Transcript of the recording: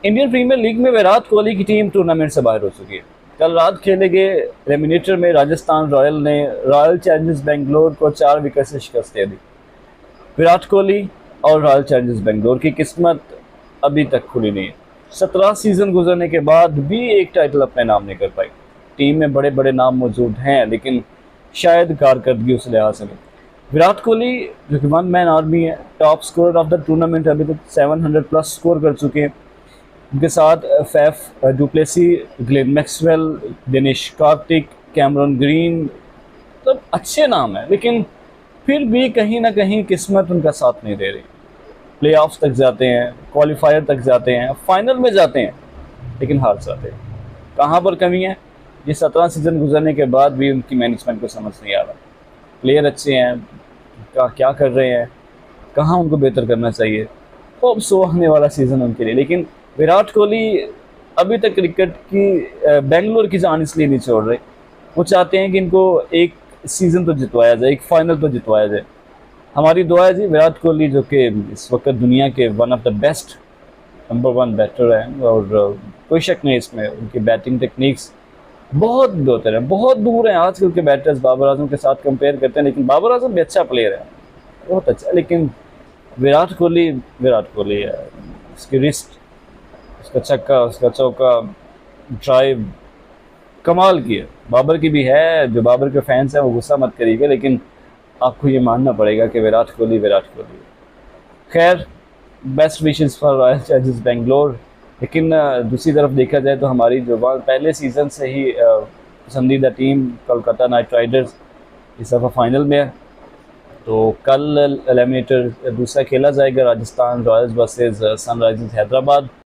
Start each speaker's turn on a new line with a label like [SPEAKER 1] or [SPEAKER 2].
[SPEAKER 1] Indian premiere league में विराट कोहली की team tournament से बाहर हो चुकी है। कल रात खेले गए एलिमिनेटर में राजस्थान रॉयल ने रॉयल चैलेंजर्स बेंगलोर को 4 विकेट से शिकस्त दे दी। विराट कोहली और रॉयल चैलेंजर्स बेंगलोर की किस्मत अभी तक खुली नहीं है। 17 सीजन गुजरने के बाद भी एक टाइटल अपने नाम नहीं कर पाई। टीम में बड़े बड़े नाम मौजूद हैं, लेकिन शायद कारकर्दगी उस लिहाज से नहीं। विराट कोहली जो कि वन मैन आर्मी है, top score of the tournament, अभी तक 700 प्लस स्कोर कर चुके हैं। उनके साथ Faf du Plessis, Glenn Maxwell, Dinesh Karthik, Cameron green, मतलब अच्छे नाम हैं, लेकिन फिर भी कहीं ना कहीं किस्मत उनका साथ नहीं दे रही। प्लेऑफ्स तक जाते हैं, क्वालिफायर तक जाते हैं, फाइनल में जाते हैं, लेकिन हार जाते हैं। कहाँ पर कमी है? ये 17 सीजन गुजरने के बाद भी उनकी मैनेजमेंट को समझ नहीं आ रहा। प्लेयर अच्छे हैं, क्या कर रहे हैं, कहाँ उनको बेहतर करना चाहिए। तो अब सो आने वाला सीज़न उनके लिए, लेकिन विराट कोहली अभी तक क्रिकेट की बेंगलोर की जान इसलिए नहीं छोड़ रहे। वो चाहते हैं कि इनको एक सीज़न तो जितवाया जाए, एक फाइनल तो जितवाया जाए। हमारी दुआ है जी, विराट कोहली जो कि इस वक्त दुनिया के one of the best number 1 batter हैं, और कोई शक नहीं इसमें, उनकी बैटिंग टेक्निक्स बहुत बेहतर हैं, बहुत दूर हैं आजकल के बैटर्स बाबर आजम के साथ कंपेयर करते हैं। लेकिन बाबर आजम भी अच्छा प्लेयर है, बहुत अच्छा, लेकिन विराट कोहली है। उसकी रिस्ट, उसका छक्का, उसका चौका, ड्राइव कमाल की है। बाबर की भी है, जो बाबर के फैंस हैं वो गुस्सा मत करिएगा, लेकिन आपको ये मानना पड़ेगा कि विराट कोहली है। खैर, best wishes for royal Challengers Bangalore. लेकिन दूसरी तरफ देखा जाए तो हमारी जो पहले सीज़न से ही पसंदीदा टीम कोलकाता नाइट राइडर्स इस दफ़ा फाइनल में है। तो कल एलिमिनेटर दूसरा खेला जाएगा, Rajasthan Royals versus Sunrisers Hyderabad.